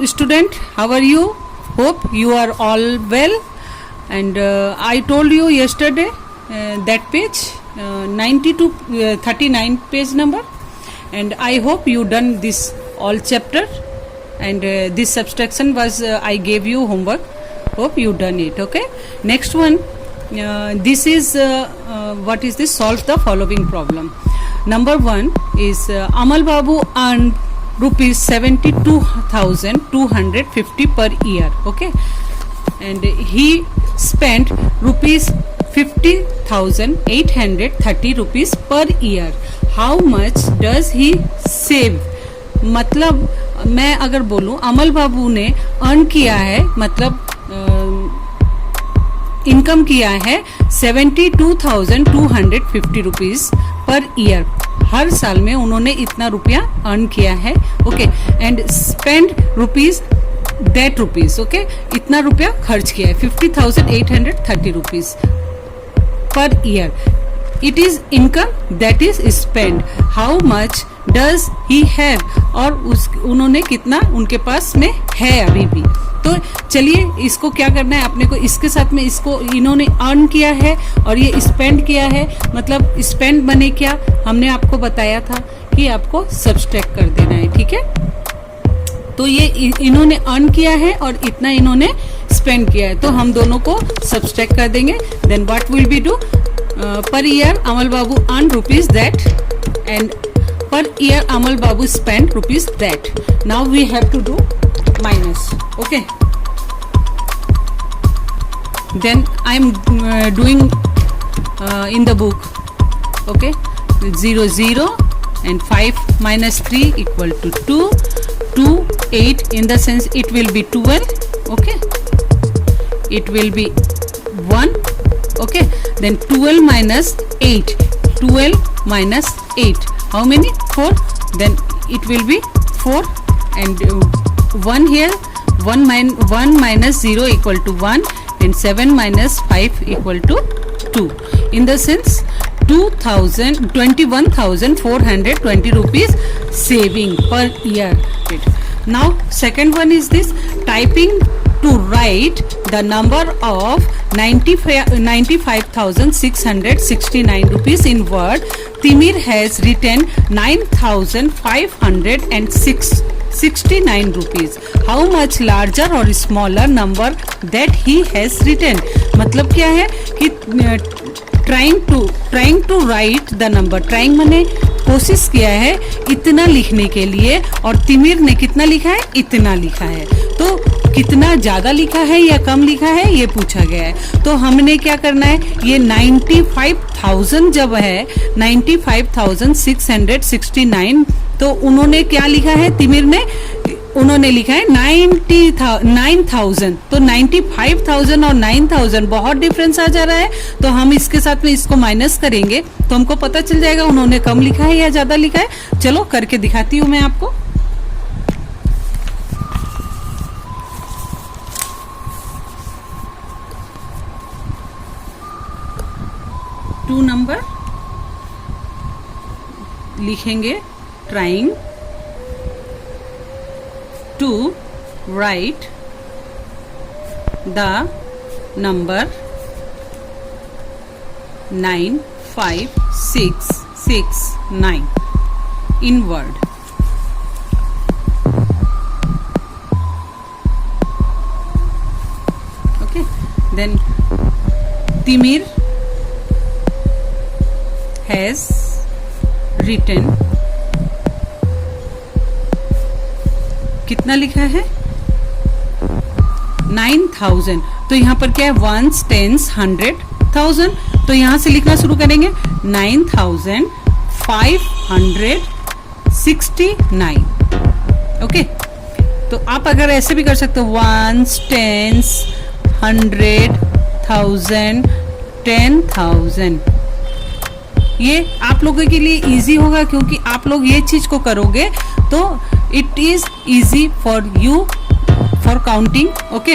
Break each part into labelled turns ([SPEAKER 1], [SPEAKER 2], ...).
[SPEAKER 1] student, how are you? Hope you are all well. And I told you yesterday that page 39 page number, and I hope you done this all chapter, and this subtraction was I gave you homework. Hope you done it. Okay, next one, this is what is this? Solve the following problem. Number 1 is Amal Babu earned rupees 72,250 per year. Okay, and he spent rupees 50,830 rupees per year. How much does he save? मतलब मैं अगर बोलूं अमल बाबू ने earn किया है, मतलब income किया है 72,250 रुपीज पर ईयर. हर साल में उन्होंने इतना रुपया अर्न किया है. Okay, and spend rupees that rupees. Okay, इतना रुपया खर्च किया है 50,830 rupees per year. It is income that is spend. How much does he have, और उन्होंने कितना उनके पास में है अभी भी. तो चलिए इसको क्या करना है अपने को, इसके साथ में इसको इन्होंने अर्न किया है और ये स्पेंड किया है, मतलब स्पेंड बने क्या, हमने आपको बताया था कि आपको सब्सट्रैक्ट कर देना है. ठीक है, तो ये इन्होंने अर्न किया है और इतना इन्होंने स्पेंड किया है, तो हम दोनों को सब्सट्रैक्ट कर देंगे. Then what will be do, per year Amal Babu earn rupees that and per year Amal Babu spent rupees that. Now we have to do minus. Okay, then I am doing in the book. Okay, 0 0 and 5 minus 3 equal to 2. 2 8 in the sense it will be 12. Okay, it will be 1. Okay, then 12 minus 8. 12 minus 8. How many? 4. Then it will be 4, and 1 here. 1 minus 0 equal to 1, and 7 minus 5 equal to 2. In the sense 21,420 rupees saving per year. Now second one is this, typing to write the number of 95,669 rupees in word. Timir has written 9,569 rupees. How much larger or smaller number that he has written? मतलब क्या है कि trying to write the number, trying माने कोशिश किया है इतना लिखने के लिए, और तिमिर ने कितना लिखा है, इतना लिखा है. तो कितना ज्यादा लिखा है या कम लिखा है ये पूछा गया है. तो हमने क्या करना है, ये 95,000 जब है 95,669, तो उन्होंने क्या लिखा है, तिमिर ने उन्होंने लिखा है 9,000. तो 95,000 और 9,000 बहुत डिफरेंस आ जा रहा है, तो हम इसके साथ में इसको माइनस करेंगे तो हमको पता चल जाएगा उन्होंने कम लिखा है या ज्यादा लिखा है. चलो करके दिखाती हूँ मैं आपको. टू नंबर लिखेंगे, trying to write the number 95,669 in word. Okay, then Timir has written, कितना लिखा है 9,000. तो यहाँ पर क्या है, 1s 10s 100,000. तो यहाँ से लिखना शुरू करेंगे 9,569. ओके, तो आप अगर ऐसे भी कर सकते हो 1s 10s 100,000 10,000. ये आप लोगों के लिए इजी होगा क्योंकि आप लोग ये चीज को करोगे तो it is easy for you for counting. Okay,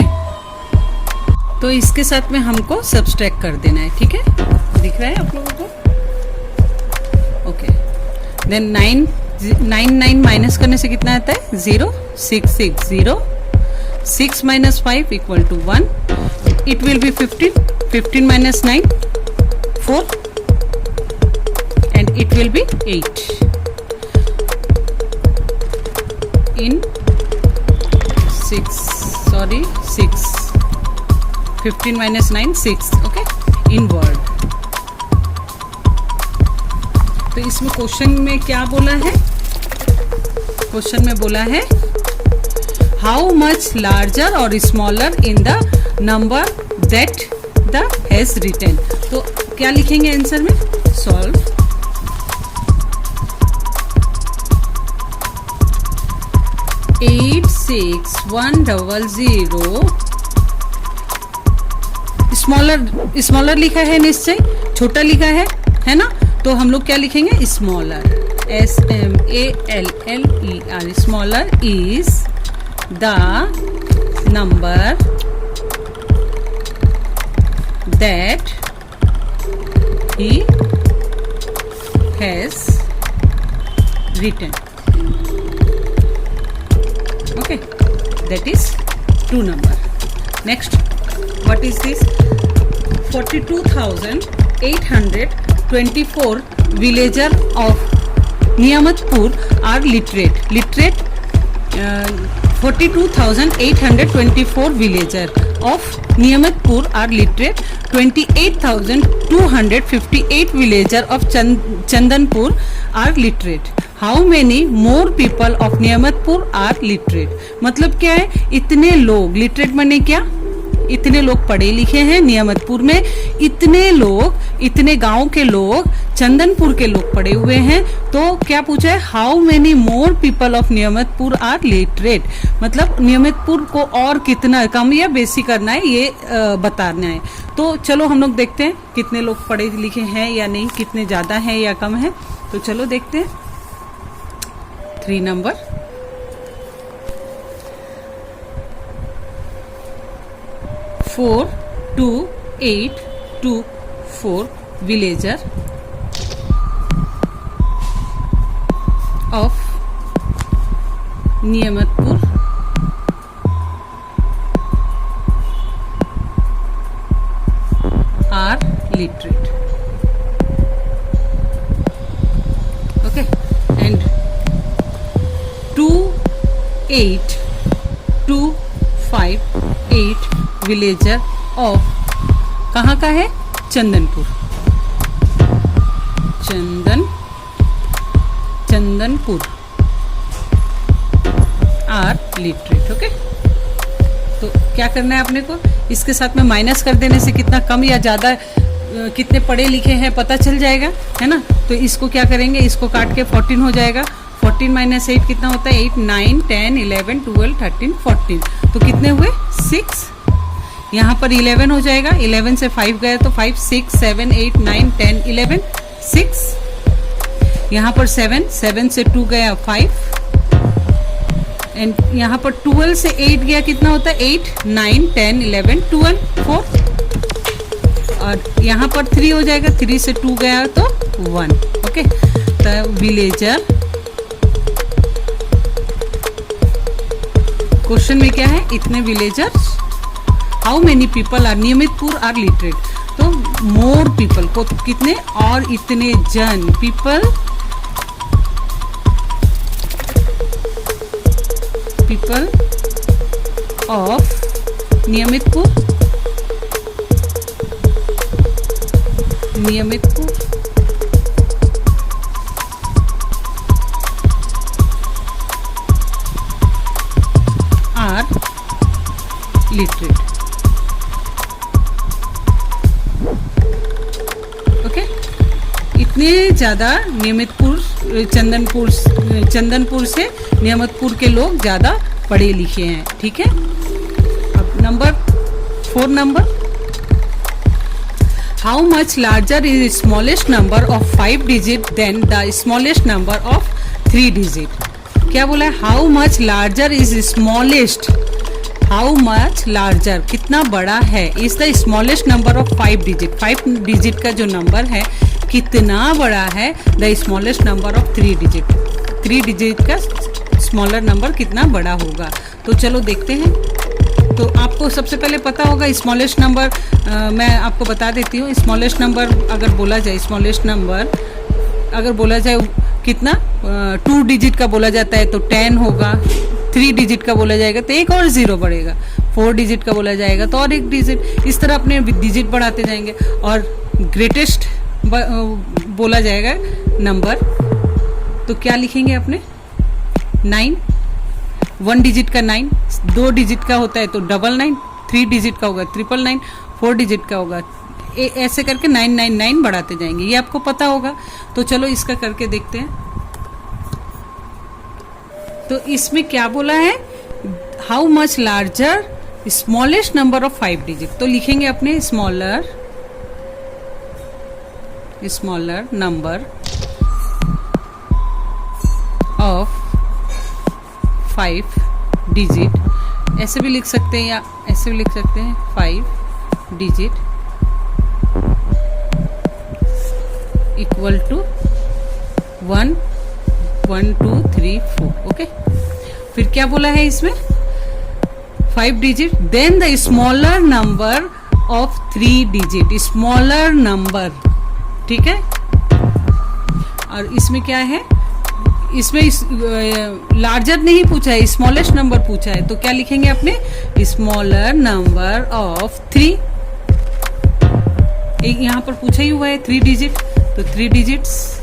[SPEAKER 1] तो इसके साथ में हमको सब्सट्रैक्ट कर देना है. ठीक है, दिख रहा है आप लोगों को. ओके, देन 9 9 माइनस करने से कितना आता है 0, 6 6 0, 6 minus 5 equal to 1. It will be 15. 15 minus 9 4, and it will be 8. In 6, sorry 6. 15 minus 9 6. Okay, in word. तो इसमें क्वेश्चन में क्या बोला है? क्वेश्चन में बोला है how much larger or smaller in the number that the has written. तो क्या लिखेंगे आंसर में? सॉल्व. एट 6 1 0 स्मॉलर लिखा है निश्चय, छोटा लिखा है ना. तो हम लोग क्या लिखेंगे? Smaller. SMALLER. Smaller is the number that he has written. Okay, that is 2 number. Next, what is this? 42,824 villager of Niyamatpur are literate. 42,824 villager of Niyamatpur are literate. 28,258 villager of Chandanpur are literate. How many more people of Niyamatpur are literate? मतलब क्या है? इतने लोग, literate माने क्या? इतने लोग पढ़े लिखे हैं नियामतपुर में, इतने लोग, इतने गांव के लोग, चंदनपुर के लोग पढ़े हुए हैं. तो क्या पूछा है? How many more people of Niyamatpur are literate. मतलब नियामतपुर को और कितना कम या बेसी करना है, ये बताना है. तो चलो हम लोग देखते हैं कितने लोग पढ़े लिखे हैं या नहीं, कितने ज्यादा हैं या कम है. तो चलो देखते हैं. 3 number. four 2 8 2 4 villager of Niyamatpur are literate. Okay, and 2 8 2 5 8 villager of कहाँ का है? Chandanpur. Chandanpur are literate. Okay, तो क्या करना है अपने को? इसके साथ में माइनस कर देने से कितना कम या ज्यादा, कितने पढ़े लिखे हैं पता चल जाएगा, है ना. तो इसको क्या करेंगे? इसको काट के 14 हो जाएगा. 14 माइनस 8 कितना होता है? 8 9 10 11 12 13 14. तो कितने हुए? 6. यहाँ पर 11 हो जाएगा. 11 से 5 गया तो 5 6 7 8 9 10 11 6. यहाँ पर 7 से 2 गया 5. एंड यहाँ पर 12 से 8 गया, कितना होता है? 8 9 10 11 12 4. और यहाँ पर 3 हो जाएगा. 3 से 2 गया तो 1. ओके, तो विलेजर, क्वेश्चन में क्या है? इतने villagers. How many people are Niyamitpur are literate. तो मोर पीपल को कितने और इतने जन people of Niyamitpur are literate. इतने ज्यादा चंदनपुर से नियामतपुर के लोग ज्यादा पढ़े लिखे हैं. ठीक है, अब number 4 number. How much larger is smallest number of 5 digit then the smallest number of 3 digit. क्या बोला है? How much larger is smallest. How much larger कितना बड़ा है, is the smallest number of 5 digit. 5 digit का जो number है कितना बड़ा है the smallest number of 3 digit, 3 digit का स्मॉलर नंबर कितना बड़ा होगा। तो चलो देखते हैं। तो आपको सबसे पहले पता होगा स्मॉलेस्ट नंबर, मैं आपको बता देती हूँ। स्मॉलेस्ट नंबर अगर बोला जाए, स्मॉलेस्ट नंबर अगर बोला जाए कितना 2 डिजिट का बोला जाता है तो 10 होगा, 3 डिजिट का बोला जाएगा तो एक और 0 बढ़ेगा, 4 डिजिट का बोला जाएगा तो और एक डिजिट, इस तरह अपने डिजिट बढ़ाते जाएंगे। और ग्रेटेस्ट बोला जाएगा नंबर तो क्या लिखेंगे अपने 9, 1 डिजिट का 9, 2 डिजिट का होता है तो 99, 3 डिजिट का होगा 999, 4 डिजिट का होगा, ऐसे करके 999 बढ़ाते जाएंगे। ये आपको पता होगा। तो चलो इसका करके देखते हैं। तो इसमें क्या बोला है, how much larger smallest number of 5 digit. तो लिखेंगे अपने स्मॉलर नंबर ऑफ 5 डिजिट, ऐसे भी लिख सकते हैं या ऐसे भी लिख सकते हैं 5 डिजिट इक्वल टू 1 1 2 3 4। ओके, फिर क्या बोला है इसमें 5 digit, then the smaller number of 3 digit, smaller number, ठीक है। और इसमें क्या है, इसमें लार्जर नहीं पूछा है, स्मॉलेस्ट नंबर पूछा है। तो क्या लिखेंगे अपने स्मॉलर नंबर ऑफ 3, एक यहां पर पूछा ही हुआ है 3 डिजिट, तो 3 डिजिट्स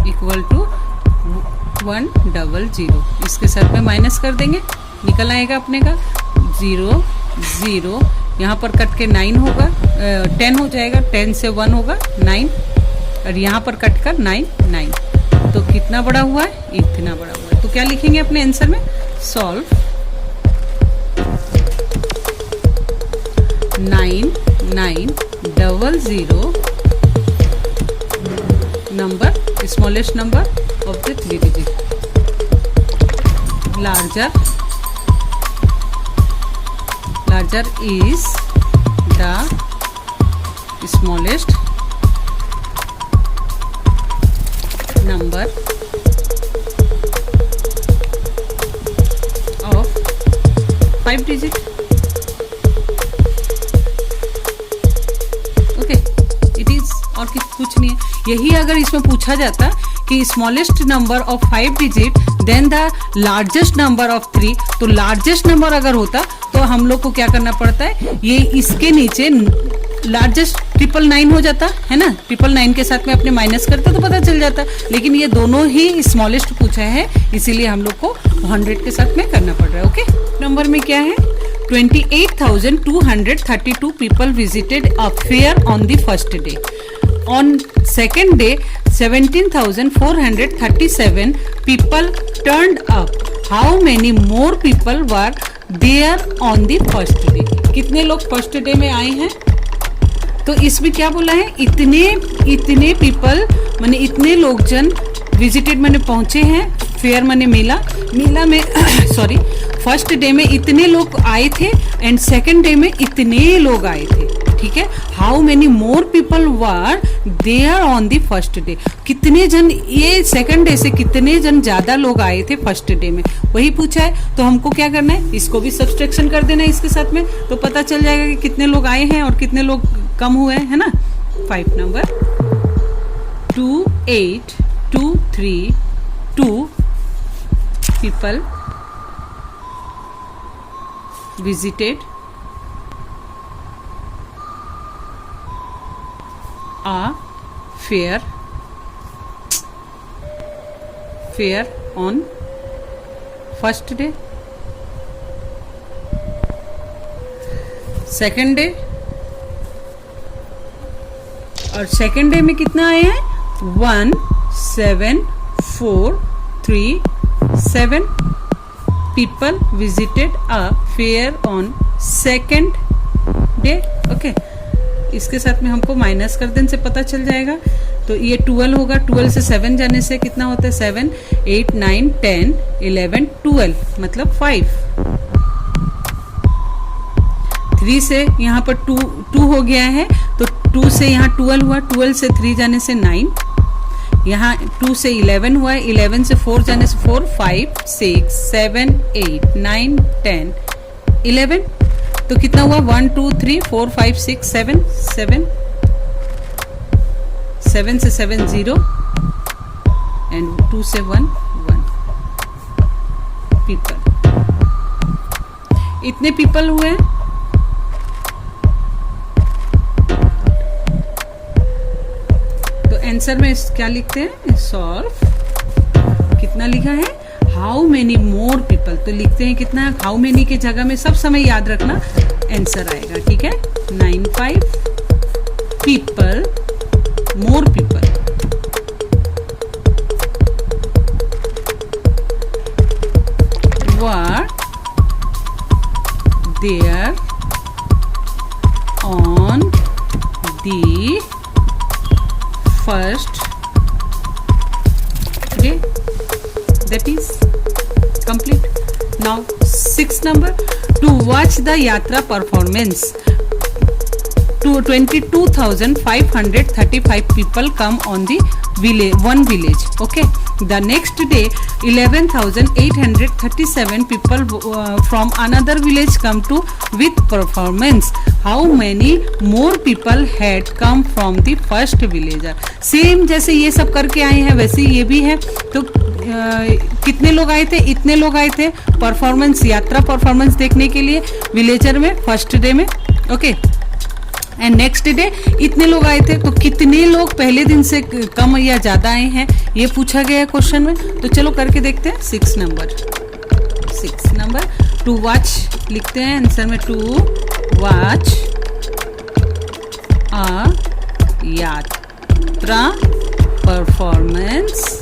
[SPEAKER 1] इक्वल टू 100। इसके साथ में माइनस कर देंगे, निकल आएगा अपने का 0 0, यहाँ पर कट के 9 होगा, 10 हो जाएगा, 10 से 1 होगा 9, और यहाँ पर कट कर 9 9। तो कितना बड़ा हुआ है, इतना बड़ा हुआ है। तो क्या लिखेंगे अपने आंसर में, solve 9900 number, smallest number of the 3 digit, larger is the smallest number of 5 digit। Okay, it is, और कुछ नहीं है। यही अगर इसमें पूछा जाता कि smallest number of 5 digit then the largest number of 3, तो लार्जेस्ट नंबर अगर होता तो हम लोग को क्या करना पड़ता है, ये इसके नीचे लार्जेस्ट 999 हो जाता है ना, 999 के साथ में अपने माइनस करते तो पता चल जाता। लेकिन ये दोनों ही स्मॉलेस्ट पूछा है, इसीलिए हम लोग को 100 के साथ में करना पड़ रहा है। ओके, नंबर में क्या है, 28,232 people visited a fair on the first day. On second day, 17,437 people turned up. How many more people were there on the first day? कितने लोग फर्स्ट डे में आए हैं। तो इसमें क्या बोला है, इतने पीपल माने इतने लोग जन विजिटेड माने पहुंचे हैं, फेयर माने मेला में सॉरी, फर्स्ट डे में इतने लोग आए थे एंड सेकंड डे में इतने लोग आए थे, ठीक है। How many more people were there on the first day, कितने जन, ये सेकंड डे से कितने जन ज्यादा लोग आए थे फर्स्ट डे में, वही पूछा है। तो हमको क्या करना है, इसको भी सब्सट्रैक्शन कर देना है इसके साथ में, तो पता चल जाएगा कि कितने लोग आए हैं और कितने लोग कम हुए हैं, है ना। 5 number 28,232 people visited a fair on first day, second day, और सेकेंड डे में कितना आए हैं 17,437 people visited a fair on second day। Okay, इसके साथ में हमको माइनस कर देने से पता चल जाएगा। तो ये 12 होगा, 12 से 7 जाने से कितना होता है, 7 8 9 10 11 12 मतलब 5। 3 से यहाँ पर 2 हो गया है, तो 2 से यहाँ 12 हुआ, 12 से 3 जाने से 9, यहाँ 2 से 11 हुआ है, 11 से 4 जाने से 4, 5 6 7 8 9 10 11, तो कितना हुआ 1 2 3 4 5 6 7 7 7 से 7 0 एंड 2 से 1 1 पीपल, इतने पीपल हुए हैं। तो आंसर में क्या लिखते हैं, सॉल्व, कितना लिखा है, हाउ मेनी मोर पीपल, तो लिखते हैं कितना, हाउ मेनी के जगह में सब समय याद रखना आंसर आएगा, ठीक है। 95 people, more people, were there on the first day, that is complete. Now 6 number, to watch the yatra performance, to 22,535 people come on the one village, okay. The next day 11,837 people from another village come to with performance. How many more people had come from the first villager? Same जैसे ये सब करके आए हैं वैसे ये भी है। तो कितने लोग आए थे, इतने लोग आए थे परफॉर्मेंस, यात्रा परफॉर्मेंस देखने के लिए विलेजर में फर्स्ट डे में, ओके। एंड नेक्स्ट डे इतने लोग आए थे, तो कितने लोग पहले दिन से कम या ज्यादा आए हैं ये पूछा गया क्वेश्चन में। तो चलो करके देखते हैं। 6 नंबर टू वॉच लिखते हैं आंसर में, टू वॉच अ यात्रा performance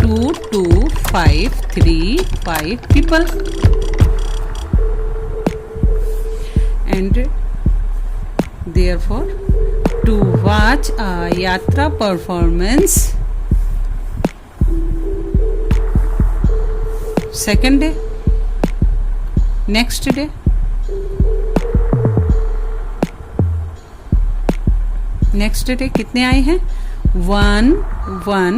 [SPEAKER 1] 2,2,535 people, and therefore to watch a yatra performance second day, next day, next day कितने आए हैं, 1 1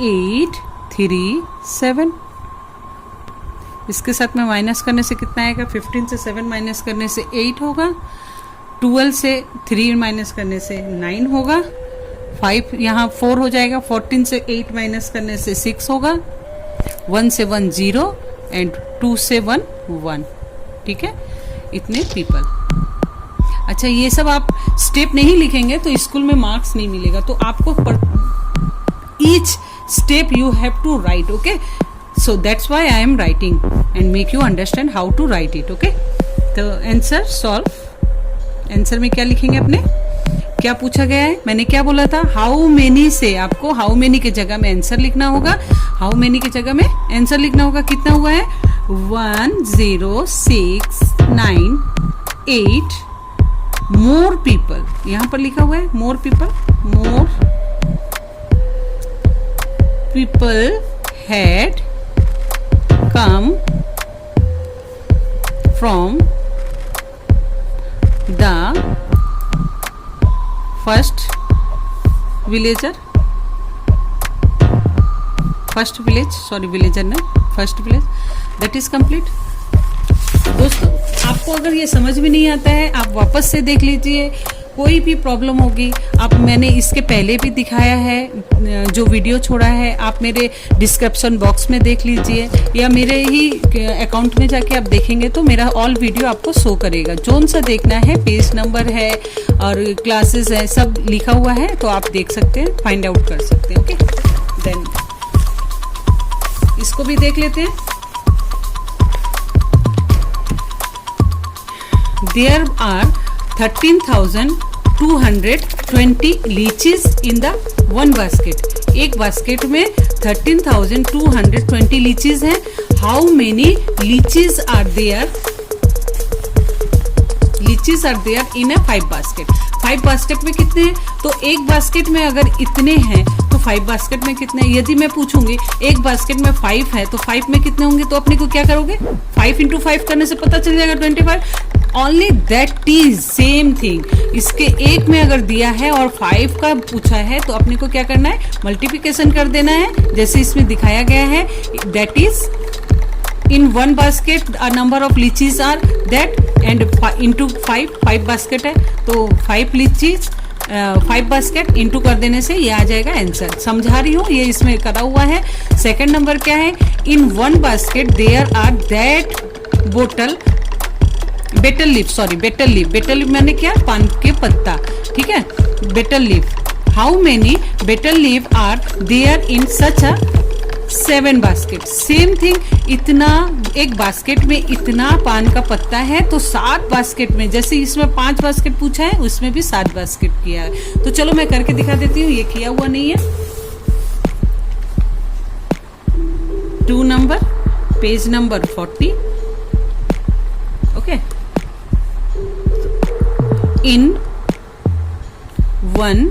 [SPEAKER 1] 8 3 7। इसके साथ में माइनस करने से कितना आएगा, 15 से 7 माइनस करने से 8 होगा, 12 से 3 माइनस करने से 9 होगा, 5 यहाँ 4 हो जाएगा, 14 से 8 माइनस करने से 6 होगा, 1 से 1 0 एंड 2 से 1 1, ठीक है। इतने पीपल। अच्छा, ये सब आप स्टेप नहीं लिखेंगे तो स्कूल में मार्क्स नहीं मिलेगा, तो आपको each step you have to write, okay. So that's why I am writing and make you understand how to write it, okay. तो आंसर सॉल्व, आंसर में क्या लिखेंगे अपने, क्या पूछा गया है, मैंने क्या बोला था, हाउ मेनी से आपको हाउ मेनी के जगह में आंसर लिखना होगा, हाउ मेनी के जगह में आंसर लिखना होगा। कितना हुआ है, 1 0 6 9 8 मोर पीपल, यहां पर लिखा हुआ है more people, more people had come from the first villager, first village, sorry villager ने first village, that is complete. दोस्तों, आपको अगर ये समझ में नहीं आता है आप वापस से देख लीजिए, कोई भी प्रॉब्लम होगी आप, मैंने इसके पहले भी दिखाया है, जो वीडियो छोड़ा है आप मेरे डिस्क्रिप्शन बॉक्स में देख लीजिए, या मेरे ही अकाउंट में जाके आप देखेंगे तो मेरा ऑल वीडियो आपको शो करेगा। जोन सा देखना है, पेज नंबर है और क्लासेस है, सब लिखा हुआ है, तो आप देख सकते हैं, फाइंड आउट कर सकते हैं, ओके। देन इसको भी देख लेते हैं। There are 13,220 lychees in the one basket, एक बास्केट में 13,220 लीचीज हैं। How many lychees are there, lychees are there in a 5 basket, 5 basket में कितने हैं, तो एक बास्केट में अगर इतने हैं तो 5 बास्केट में कितने, यदि मैं पूछूंगी एक बास्केट में 5 है तो 5 में कितने होंगे, तो अपने को क्या करोगे 5 × 5 करने से पता चल जाएगा 25। Only that is same thing. इसके एक में अगर दिया है और 5 का पूछा है तो अपने को क्या करना है, मल्टीप्लिकेशन कर देना है, जैसे इसमें दिखाया गया है। That is in one basket a number of lychees are that and into 5 basket है तो 5 lychees 5 बास्केट इंटू कर देने से ये आ जाएगा आंसर। समझा रही हूँ, ये इसमें करा हुआ है। सेकंड नंबर क्या है, in one basket there are that bottle betel leaf, sorry betel leaf, betel leaf मैंने क्या, पान के पत्ता, ठीक है, betel leaf. How many betel leaf are there in such a 7 basket. Same thing, इतना एक बास्केट में इतना पान का पत्ता है तो 7 बास्केट में, जैसे इसमें 5 बास्केट पूछा है उसमें भी 7 बास्केट किया है। तो चलो मैं करके दिखा देती हूँ, ये किया हुआ नहीं है। 2 number, page number 40, okay. In 1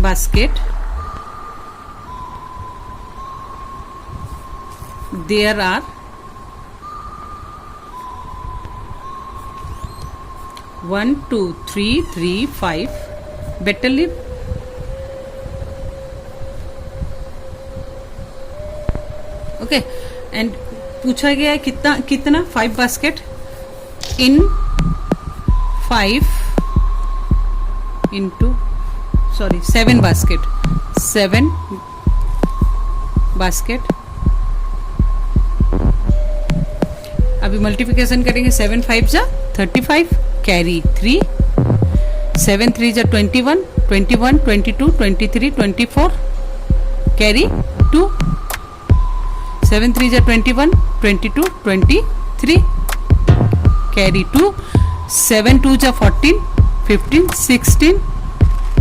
[SPEAKER 1] basket there are 1 2 3 3 5 betel leaf, okay. And पूछा गया है कितना 5 बास्केट इन 5 इंटू 7 बास्केट, 7 बास्केट। अभी मल्टीप्लिकेशन करेंगे, 7 5 जा 35, कैरी 3, 7 3 जा 21, 21 22 23 24, कैरी 2, 7 3 जा 21 22 23, कैरी 2, 7 2 जा 14 15 16,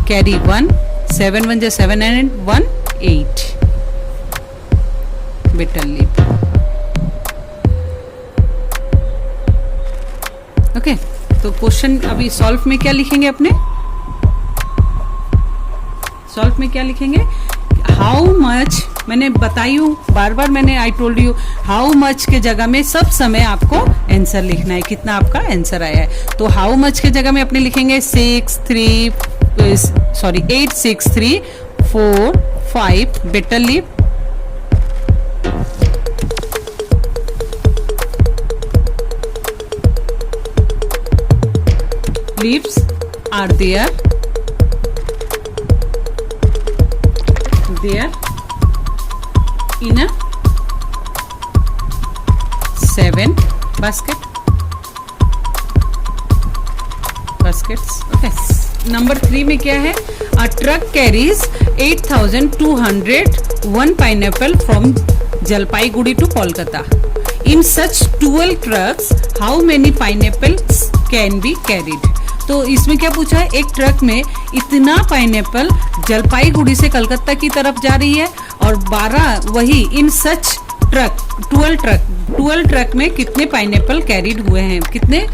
[SPEAKER 1] कैरी 1, 7 1 जा 7 and 1 8 बेटल लीफ, ओके। तो क्वेश्चन अभी सॉल्व में क्या लिखेंगे, अपने सॉल्व में क्या लिखेंगे, हाउ मच, मैंने बताई हूँ बार बार, मैंने I told you how much के जगह में सब समय आपको आंसर लिखना है, कितना आपका आंसर आया है। तो हाउ मच के जगह में अपने लिखेंगे 8 6 3 4 5 betel leaf, leaves are there in a 7 baskets, okay। नंबर 3 में क्या है, a truck carries 8,201 pineapple from Jalpaiguri to Kolkata. In such 12 trucks, how many pineapples can be carried? तो इसमें क्या पूछा है, एक ट्रक में इतना पाइनएप्पल जलपाईगुड़ी से कलकत्ता की तरफ जा रही है और 12 वही इन सच ट्रक 12 ट्रक में कितने पाइनएप्पल कैरिड हुए हैं, कितने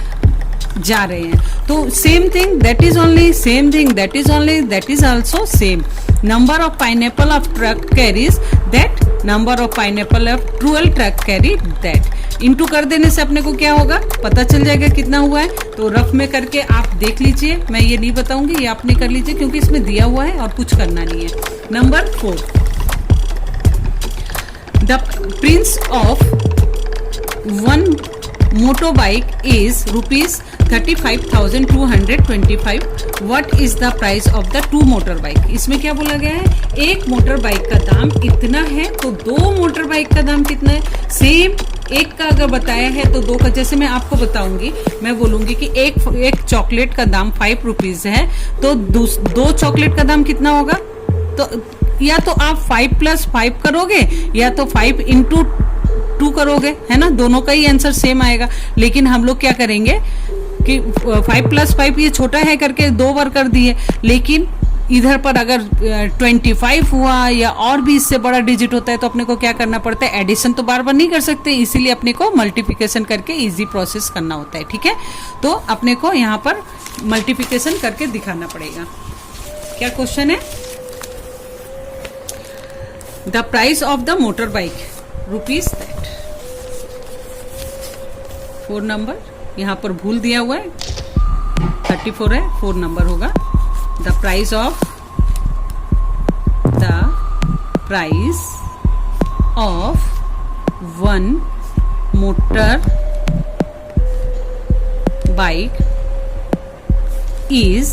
[SPEAKER 1] जा रहे हैं। तो same thing, that is only same thing, that is only that is also same. Number of pineapple of truck carries that, number of pineapple of 12 truck carry that. Into कर देने से अपने को क्या होगा, पता चल जाएगा कितना हुआ है। तो रफ में करके आप देख लीजिए, मैं ये नहीं बताऊंगी, ये आपने कर लीजिए क्योंकि इसमें दिया हुआ है और कुछ करना नहीं है। Number 4, the Prince of 1 motorbike is rupees 35,225. What is the price of the 2 motorbike? इसमें क्या बोला गया है, एक मोटर बाइक का दाम इतना है तो 2 मोटर बाइक का दाम कितना है, सेम। एक का अगर बताया है तो 2 का, जैसे मैं आपको बताऊंगी, मैं बोलूंगी कि एक चॉकलेट का दाम 5 रुपीज है तो 2 चॉकलेट का दाम कितना होगा। तो या तो आप 5 + 5 करोगे या तो 5 × 2 करोगे, है ना, दोनों का ही आंसर सेम आएगा। लेकिन हम लोग क्या करेंगे कि 5 + 5 ये छोटा है करके 2 बार कर दिए, लेकिन इधर पर अगर 25 हुआ या और भी इससे बड़ा डिजिट होता है तो अपने को क्या करना पड़ता है, एडिशन तो बार बार नहीं कर सकते, इसीलिए अपने को मल्टीप्लिकेशन करके इजी प्रोसेस करना होता है, ठीक है। तो अपने को यहाँ पर मल्टीप्लिकेशन करके दिखाना पड़ेगा। क्या क्वेश्चन है, the price of the motor bike rupees that. 4 number यहां पर भूल दिया हुआ है, 34 है, 4 नंबर होगा। The price of one motor bike is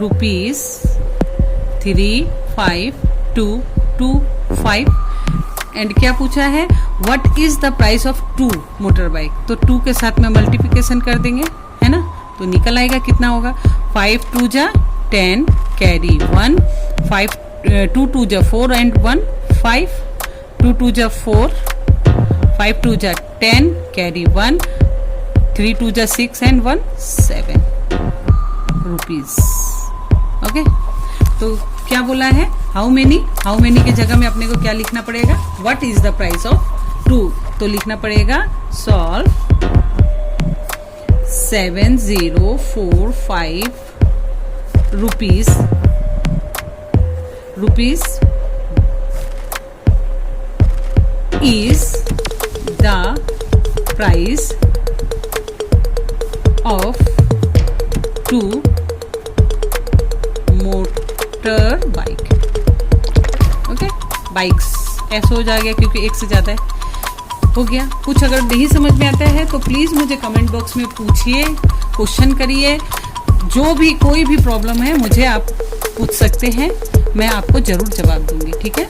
[SPEAKER 1] rupees 35,225 and क्या पूछा है, what is the price of 2 motor bike. तो 2 के साथ में मल्टीप्लिकेशन कर देंगे, है ना, तो निकल आएगा कितना होगा, 5 2 जा 10 कैरी 1, 5 2 2 जा 4 एंड 1 5, 2 2 जा 4, 5 2 जा 10 कैरी 1, 3 2 जा 6 एंड 1 7 रुपीज। ओके, तो क्या बोला है, हाउ मेनी की जगह में अपने को क्या लिखना पड़ेगा, what is the price of 2, तो लिखना पड़ेगा solve 7045 rupees is the price of 2 motor bike। Okay, bikes ऐसा हो जाएगा क्योंकि एक से ज्यादा है। हो गया। कुछ अगर नहीं समझ में आता है तो प्लीज मुझे कमेंट बॉक्स में पूछिए, क्वेश्चन करिए, जो भी कोई भी प्रॉब्लम है मुझे आप पूछ सकते हैं, मैं आपको जरूर जवाब दूंगी, ठीक है।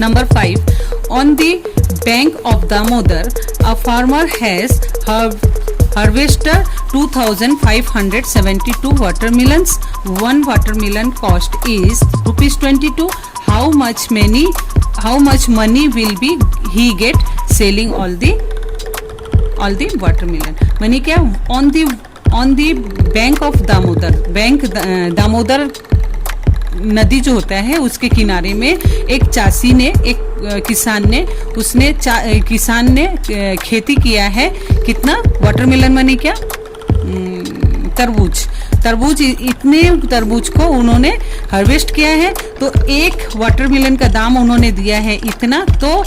[SPEAKER 1] Number 5, on the bank of Damodar, a farmer has harvested 2,572 watermelons. One watermelon cost is ₹22. How much money will be he get selling all the watermelon? माने क्या, on the bank of Damodar, bank Damodar नदी जो होता है उसके किनारे में एक किसान ने खेती किया है, कितना वाटरमेलन माने क्या, तरबूज, इतने तरबूज को उन्होंने हार्वेस्ट किया है, तो एक वाटरमेलन का दाम उन्होंने दिया है इतना, तो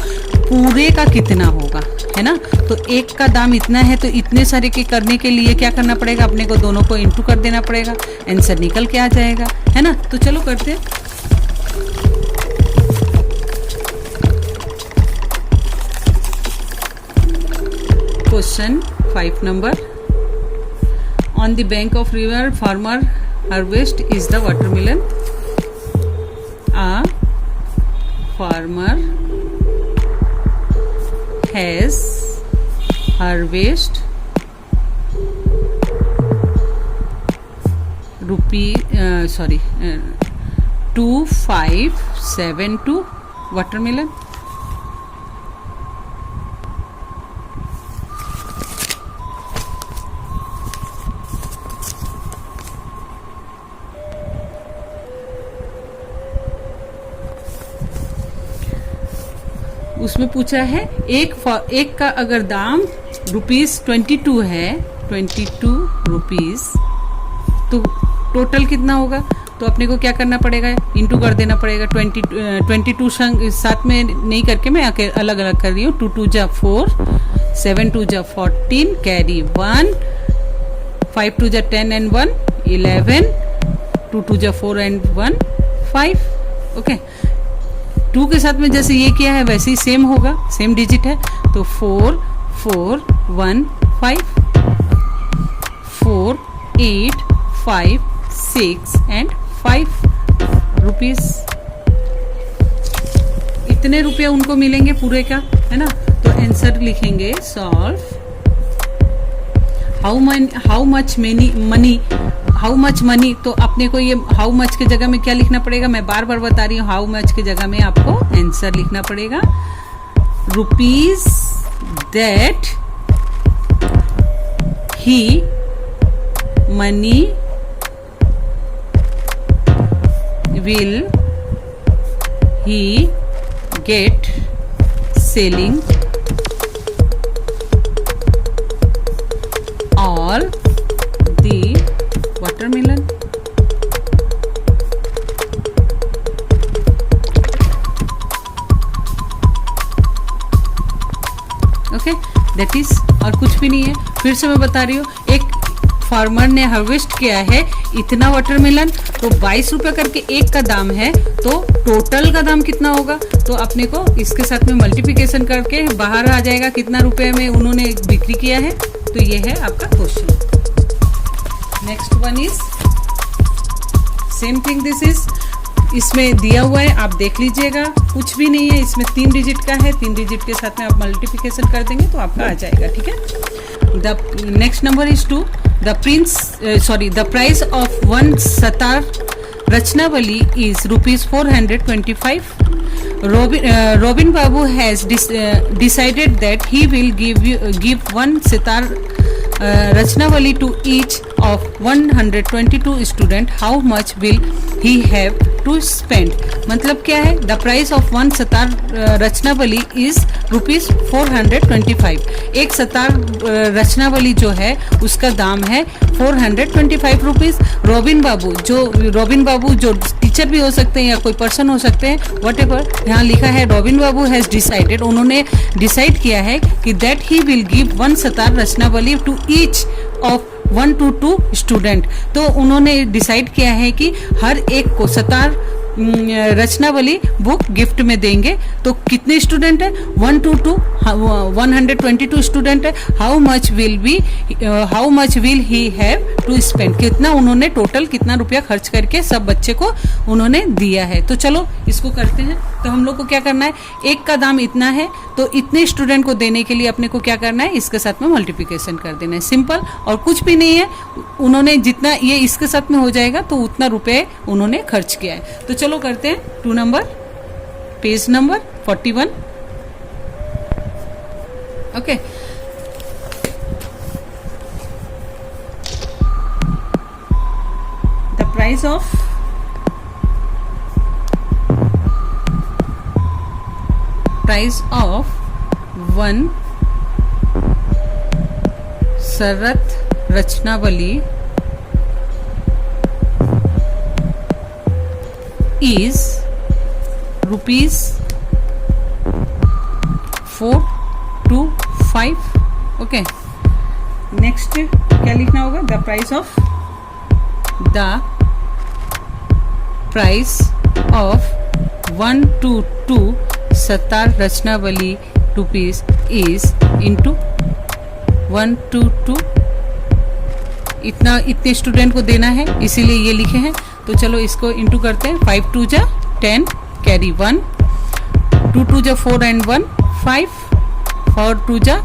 [SPEAKER 1] पूरे का कितना होगा, है ना। तो एक का दाम इतना है, तो इतने सारे के करने के लिए क्या करना पड़ेगा, अपने को दोनों को इंटू कर देना पड़ेगा, आंसर निकल के आ जाएगा, है ना। तो चलो करते हैं। Question 5 number, on the bank of river farmer harvest is the watermelon. A farmer has harvest 2572 watermelon. उसमें पूछा है एक का अगर दाम ₹22 है, 22 रुपीज, तो टोटल कितना होगा, तो अपने को क्या करना पड़ेगा, इंटू कर देना पड़ेगा। 22 साथ में नहीं करके मैं अलग अलग कर रही हूँ। 2 2 जा 4, 7 2 जा 14 कैरी 1, 5 2 जा 10 एंड 1 11, 2 2 जा 4 एंड 1 5। ओके, 2 के साथ में जैसे ये किया है वैसे ही सेम होगा, सेम डिजिट है, तो 4 4 1 5 4 8 5 6 एंड 5 रुपीज। इतने रुपए उनको मिलेंगे पूरे का, है ना। तो आंसर लिखेंगे सॉल्व हाउ मच मनी, तो अपने को ये हाउ मच की जगह में क्या लिखना पड़ेगा, मैं बार बार बता रही हूँ, हाउ मच की जगह में आपको आंसर लिखना पड़ेगा rupees that he money will he get selling all the watermelon? That is, और कुछ भी नहीं है। फिर से मैं बता रही हूँ, एक फार्मर ने हार्वेस्ट किया है इतना वाटरमेलन, तो 22 रुपये करके एक का दाम है, तो टोटल का दाम कितना होगा, तो अपने को इसके साथ में मल्टीप्लिकेशन करके बाहर आ जाएगा कितना रुपए में उन्होंने बिक्री किया है। तो ये है आपका question. Next one is same thing, this is, इसमें दिया हुआ है, आप देख लीजिएगा, कुछ भी नहीं है इसमें, 3 डिजिट का है, 3 डिजिट के साथ में आप मल्टीप्लिकेशन कर देंगे तो आपका आ जाएगा, ठीक है। The next number is 2, the price of one Satar Rachnavalli is rupees 425. Robin Babu has decided that he will give one Sitar Rachnavalli to each of 122 students. How much will he have to spend? मतलब क्या है, the price of one Satar Rachanavali is rupees 425। एक सतार रचनावली जो है उसका दाम है 425 rupees. Robin बाबू जो टीचर भी हो सकते हैं या कोई पर्सन हो सकते हैं, वट एवर, यहाँ लिखा है रॉबिन बाबू हैज डिसाइडेड, उन्होंने डिसाइड किया है कि that he will give one Satar Rachanavali to each of 1 to 2 student. तो उन्होंने डिसाइड किया है कि हर एक को सतार रचनावली बुक गिफ्ट में देंगे। तो कितने स्टूडेंट है, 1 to 2, 122 स्टूडेंट है। How much will he have to spend, कितना उन्होंने टोटल कितना रुपया खर्च करके सब बच्चे को उन्होंने दिया है। तो चलो इसको करते हैं। तो हम लोग को क्या करना है, एक का दाम इतना है, तो इतने स्टूडेंट को देने के लिए अपने को क्या करना है, इसके साथ में मल्टीप्लिकेशन कर देना है, सिंपल, और कुछ भी नहीं है। उन्होंने जितना ये इसके साथ में हो जाएगा तो उतना रुपए उन्होंने खर्च किया है। तो चलो करते हैं 2 number, page number 41। Okay, the price of one Sarat Rachanavali is rupees 425। Okay, next क्या लिखना होगा, the price of 1 to 2 Satar Rachanavali rupees is into 1 to 2, इतने स्टूडेंट को देना है इसीलिए ये लिखे हैं। तो चलो इसको इंटू करते हैं, 5 2 जा 10 कैरी 1, 2 2 जा 4 and 1 5, 4 2 जा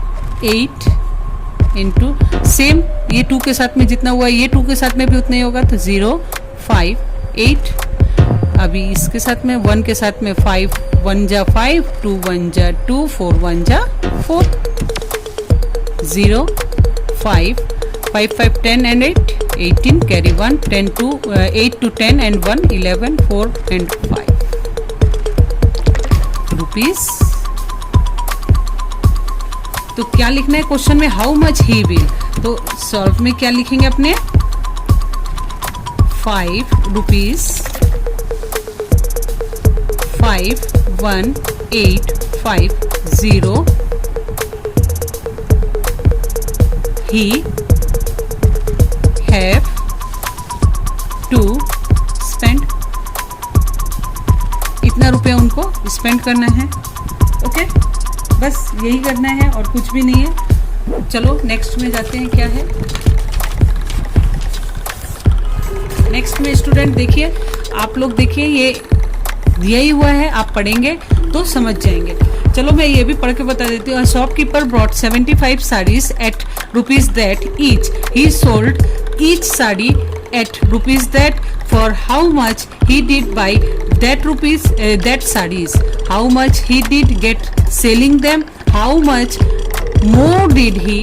[SPEAKER 1] 8 इंटू सेम, ये 2 के साथ में जितना हुआ ये 2 के साथ में भी उतना ही होगा, तो 0 5 8। अभी इसके साथ में 1 के साथ में 5 1 जा 5, 2 1 जा 2, 4 1 जा 4, 0 5 5 5 10 and 8 18 carry 1 10 2 8 to 10 and 1 11 4 and 5 rupees. तो क्या लिखना है क्वेश्चन में, हाउ मच ही विल, तो सॉल्व में क्या लिखेंगे अपने, 5 rupees 5 1 8 5 0 he have to spend, इतना रुपया उनको स्पेंड करना है। ओके, बस यही करना है और कुछ भी नहीं है। चलो नेक्स्ट में जाते हैं, क्या है नेक्स्ट में, स्टूडेंट देखिए, आप लोग देखिए, ये दिया ही हुआ है, आप पढ़ेंगे तो समझ जाएंगे। चलो मैं ये भी पढ़ के बता देती हूँ। Shopkeeper brought 75 sarees at rupees that each. He sold each saree at rupees that. For how much he did buy that rupees that sarees? How much he did get selling them? How much more did he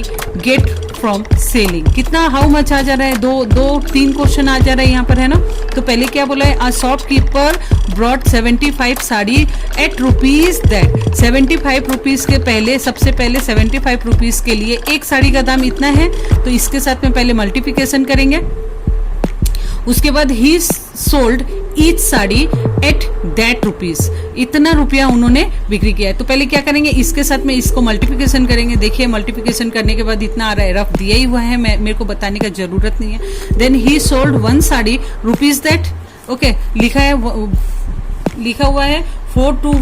[SPEAKER 1] get from selling? कितना how much आ जा रहा है, 3 question आ जा रहा है यहाँ पर, है ना। तो पहले क्या बोला है, a shopkeeper brought 75 sari at rupees that, 75 rupees के पहले, सबसे पहले 75 रुपीज के लिए एक साड़ी का दाम इतना है, तो इसके साथ में पहले मल्टीप्लिकेशन करेंगे। उसके बाद ही sold each sari at that rupees, इतना रुपया उन्होंने बिक्री किया है। तो पहले क्या करेंगे, इसके साथ में इसको मल्टीप्लिकेशन करेंगे। देखिए मल्टीप्लिकेशन करने के बाद इतना आ रहा है, रफ दिया ही हुआ है, मेरे को बताने का जरूरत नहीं है। Then he sold one sari rupees that, okay, लिखा हुआ है 4 to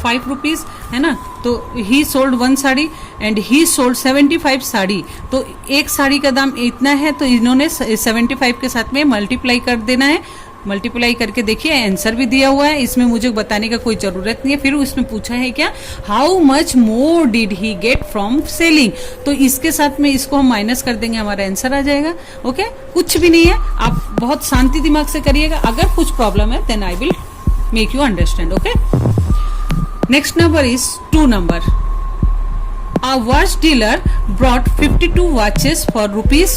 [SPEAKER 1] 5 रुपीज, है ना। तो ही sold one sari and he sold 75 sari. तो एक साड़ी का दाम इतना है, तो इन्होंने 75 के साथ में मल्टीप्लाई कर देना है। मल्टीप्लाई करके देखिए आंसर भी दिया हुआ है, इसमें मुझे बताने का कोई जरूरत नहीं है। फिर उसमें पूछा है क्या, how much more did he get from selling. तो इसके साथ में इसको हम माइनस कर देंगे, हमारा आंसर आ जाएगा। ओके, कुछ भी नहीं है, आप बहुत शांति दिमाग से करिएगा। अगर कुछ प्रॉब्लम है then I will make you understand. Okay, next number is 2 number. A watch dealer brought 52 watches for rupees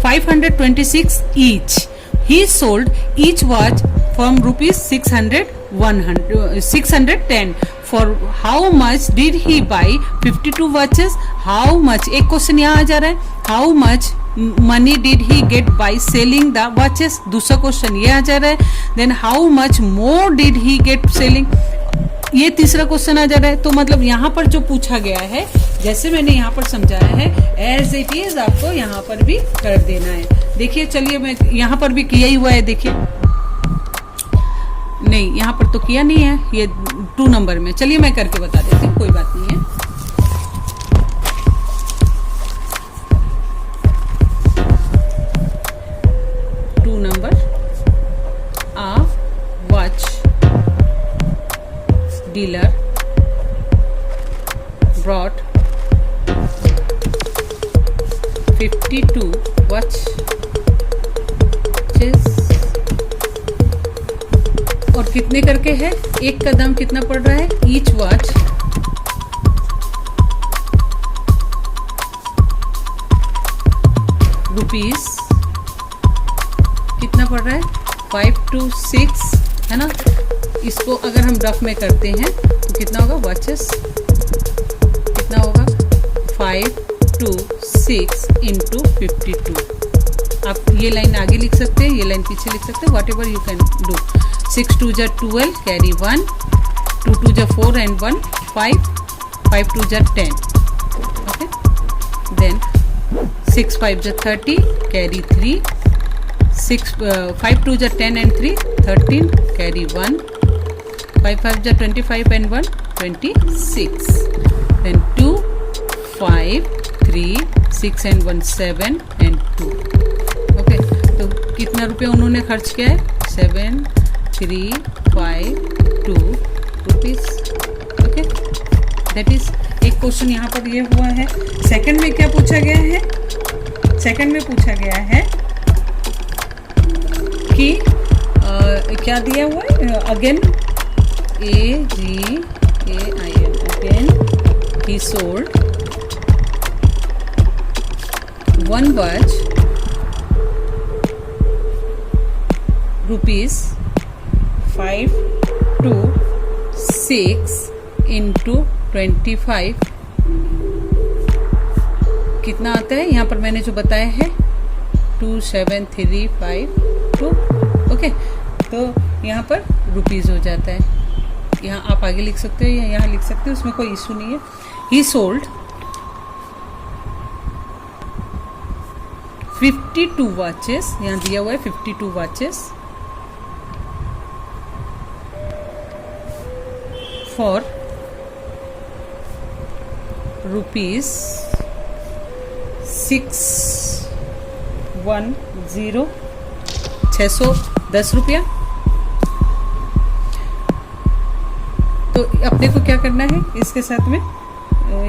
[SPEAKER 1] 526 each. He sold each watch from rupees 610. For how much did he buy 52 watches? How much, एक question यहाँ आ जा रहा है, how much money did he get by selling the watches? दूसरा question ये आ जा रहा है, then how much more did he get selling? ये तीसरा क्वेश्चन आ जा रहा है। तो मतलब यहाँ पर जो पूछा गया है, जैसे मैंने यहाँ पर समझाया है, एज इट इज आपको यहाँ पर भी कर देना है। देखिए, चलिए मैं यहाँ पर भी किया ही हुआ है, देखिए नहीं यहाँ पर तो किया नहीं है, ये 2 नंबर में। चलिए मैं करके बता देती हूँ, कोई बात नहीं है। Dealer brought 52 watches और कितने करके है, एक का दाम कितना पड़ रहा है, ईच वॉच रुपीस कितना पड़ रहा है, 5 to 6, है ना। इसको अगर हम रफ में करते हैं तो कितना होगा, वॉचेस कितना होगा, 5 to 6 into 52। आप ये लाइन आगे लिख सकते हैं, ये लाइन पीछे लिख सकते हैं, what ever you can do. 6 2 जा 12, कैरी 1, 2 2 जा 4 and 1 5, 5 2 जा 10, ओके। देन 6 5 जा 30, कैरी 3, 5 2 जा 10 and 3 13, कैरी 1, 5 5 जा 25 and 1 26, then 2 5 3 6 and 1 7 and 2, okay. तो कितना रुपया उन्होंने खर्च किया है, 7 3 5 2 रुपीज, ओके। दैट इज एक क्वेश्चन यहाँ पर ये हुआ है। सेकंड में क्या पूछा गया है, सेकंड में पूछा गया है कि क्या दिया हुआ है, again AGAIN, again he sold one watch rupees 5 to 6 into 25 कितना आता है, यहाँ पर मैंने जो बताया है 2735 ओके। तो यहाँ पर रुपीज हो जाता है, यहाँ आप आगे लिख सकते हो या यहाँ लिख सकते हो, उसमें कोई इशू नहीं है। ही सोल्ड 52 वॉचेस, यहाँ दिया हुआ है 52 वॉचेस फॉर रुपीज 610 रुपया। तो अपने को क्या करना है इसके साथ में,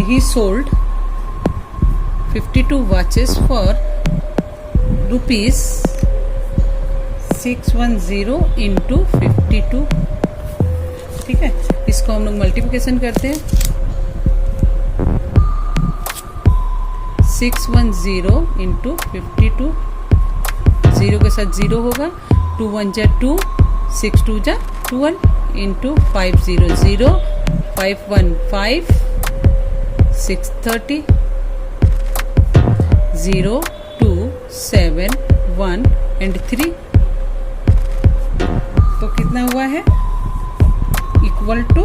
[SPEAKER 1] ही sold 52 watches for rupees 610 into 52, ठीक है। इसको हम लोग मल्टीप्लिकेशन करते हैं, 610 इंटू 52, 0 के साथ 0 होगा, 2 1 जा 2, 6 2 जा 12 इंटू 500, 5 1 5, 630, 0 2 7 1 and 3। तो है, इक्वल टू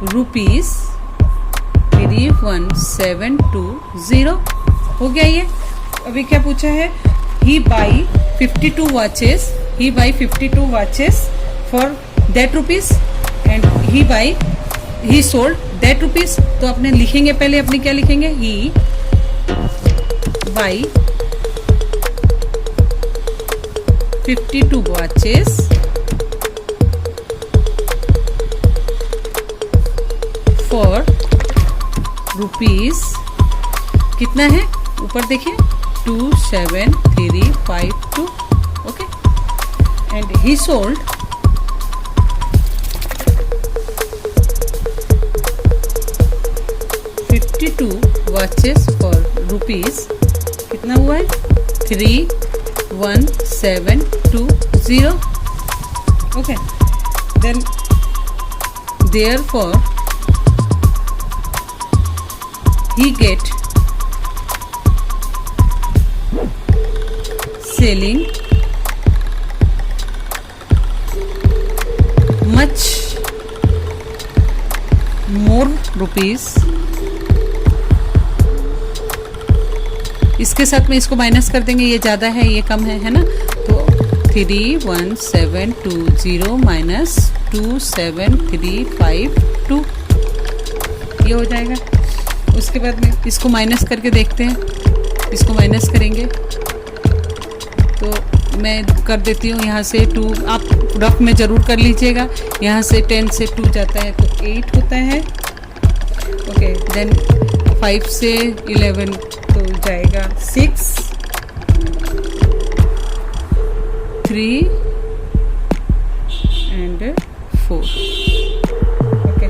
[SPEAKER 1] ₹31,720 हो गया ये। अभी क्या पूछा है, he buy 52 watches for that rupees and he sold that rupees. तो अपने लिखेंगे, पहले अपने क्या लिखेंगे, he buy 52 watches for rupees, कितना है ऊपर देखिए, 27352, okay. And he sold 52 watches for rupees, कितना हुआ है, 31720, okay. Then therefore he get selling much more rupees। इसके साथ में इसको माइनस कर देंगे, ये ज्यादा है ये कम है ना, तो 31720 माइनस 27352 ये हो जाएगा। उसके बाद में इसको माइनस करके देखते हैं, इसको माइनस करेंगे तो मैं कर देती हूँ यहाँ से 2, आप रफ में ज़रूर कर लीजिएगा। यहाँ से 10 से 2 जाता है तो 8 होता है, ओके। देन 5 से 11 तो जाएगा 6, 3 एंड 4, ओके,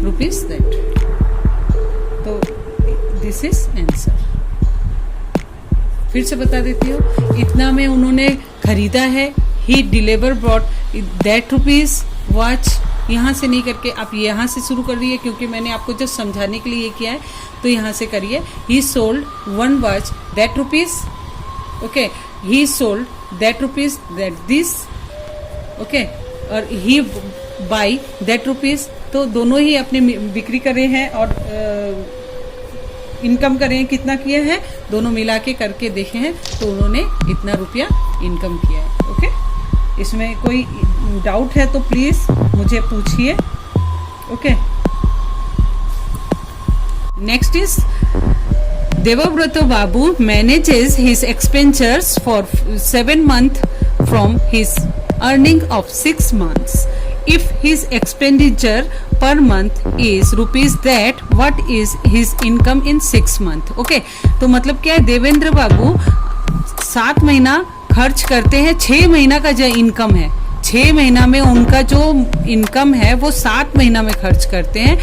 [SPEAKER 1] रुपीस दैट। तो दिस इज आंसर। फिर से बता देती हूँ, इतना में उन्होंने खरीदा है, he deliver brought that rupees watch. यहाँ से नहीं करके आप यहाँ से शुरू कर रही है, क्योंकि मैंने आपको जस्ट समझाने के लिए ये किया है, तो यहाँ से करिए। ही sold 1 watch that rupees, okay, he sold that rupees that this, okay, और ही बाई दैट रुपीज। तो दोनों ही अपने बिक्री करे हैं और इनकम करे हैं, कितना किए हैं, दोनों मिला के करके देखे हैं, तो उन्होंने इतना रुपया इनकम किया है, ओके। इसमें कोई डाउट है तो प्लीज मुझे पूछिए, okay. Next is Debabrata Babu manages his expenditures for 7 months from his earning of 6 months. If his expenditure per month is rupees that, what is his income in 6 months? Okay, तो मतलब क्या है, देवेंद्र बाबू 7 महीना खर्च करते हैं, 6 महीना का जो इनकम है, 6 महीना में उनका जो इनकम है वो 7 महीना में खर्च करते हैं।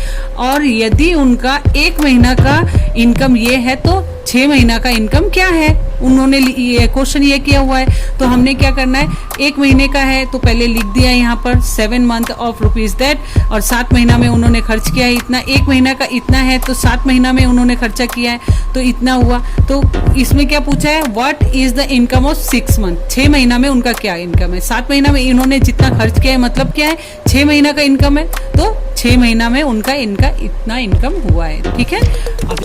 [SPEAKER 1] और यदि उनका 1 महीना का इनकम ये है तो 6 महीना का इनकम क्या है, उन्होंने ये क्वेश्चन ये किया हुआ है। तो हमने क्या करना है, 1 महीने का है तो पहले लिख दिया यहाँ पर 7 months ऑफ रुपीज दैट, और 7 महीना में उन्होंने खर्च किया है इतना। 1 महीना का इतना है तो 7 महीना में उन्होंने खर्चा किया है तो इतना हुआ। तो इसमें क्या पूछा है, what is the income of 6 months, 6 महीना में उनका क्या इनकम है। 7 महीना में इन्होंने जितना खर्च किया है मतलब क्या है, 6 महीना का इनकम है, तो 6 महीना में उनका इतना इनकम हुआ है, ठीक है। अब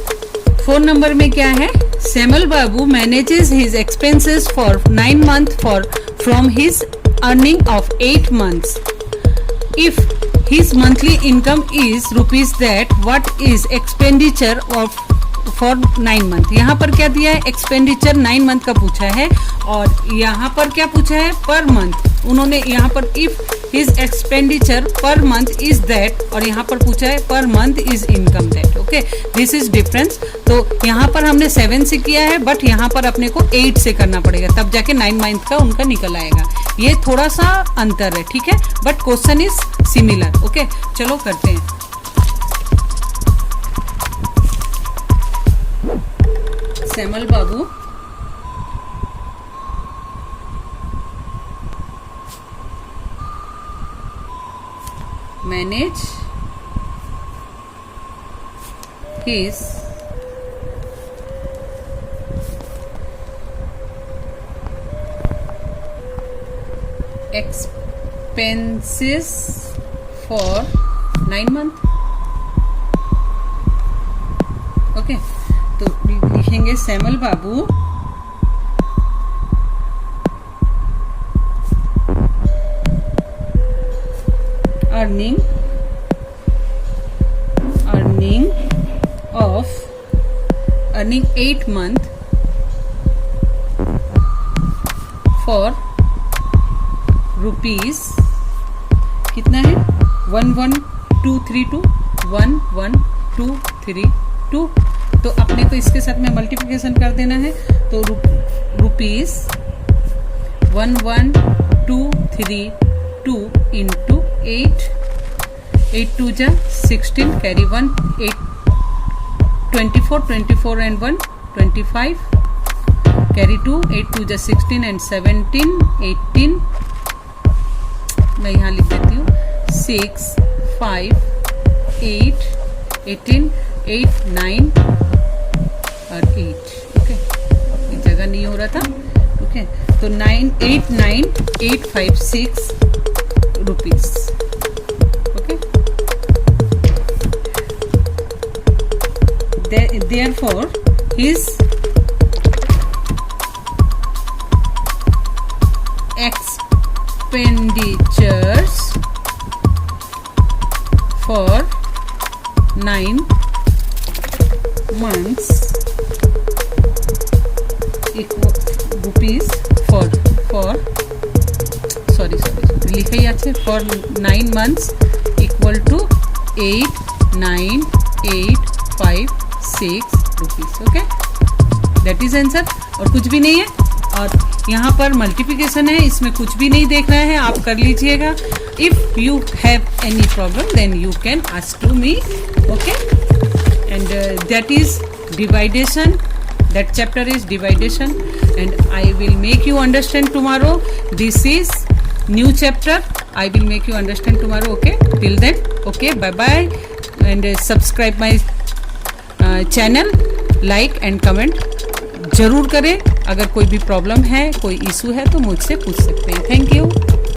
[SPEAKER 1] 4 नंबर में क्या है, Samuel Babu manages his expenses for 9 months from his earning of 8 months. If his monthly income is rupees that, what is expenditure of for 9 months? यहाँ पर क्या दिया है, एक्सपेंडिचर 9 month का पूछा है, और यहाँ पर क्या पूछा है, पर मंथ। उन्होंने यहाँ पर if his expenditure per month is that, और यहाँ पर पूछा है per month is income that, okay, this is difference. तो यहाँ पर हमने 7 से किया है, बट यहाँ पर अपने को 8 से करना पड़ेगा, तब जाके 9 month का उनका निकल आएगा। ये थोड़ा सा अंतर है, ठीक है, but question is similar, okay. चलो करते हैं। Samuel Babu manage his expenses for 9 month. Okay, तो लिखेंगे सैमल बाबू earning of 8 month for rupees कितना है 11232 11232। तो अपने को इसके साथ में मल्टीप्लिकेशन कर देना है, तो रुपीज 11232 इंटू 8 2 जा 16 कैरी 1 8 24 and 1 25 कैरी 2 8 2 जा 16 and 17 18। मैं यहाँ लिख देती हूँ 6 5 8 18 8 9 और 8। ओके, एक जगह नहीं हो रहा था। ओके, तो 9,89856 rupees. Okay, therefore his expenditures for 9 months equal rupees for sorry लिखा ही আছে for 9 months equal to 89856 rupees. Okay, that is answer, और कुछ भी नहीं है। और यहाँ पर मल्टीप्लिकेशन है, इसमें कुछ भी नहीं देखना है, आप कर लीजिएगा। If you have any problem then you can ask to me. Okay, and that is divideation, that chapter is dividation, and I will make you understand tomorrow. This is new chapter, I will make you understand tomorrow. Okay, till then, okay, bye bye, and subscribe my channel, like and comment जरूर करें। अगर कोई भी problem है, कोई issue है तो मुझसे पूछ सकते हैं। Thank you.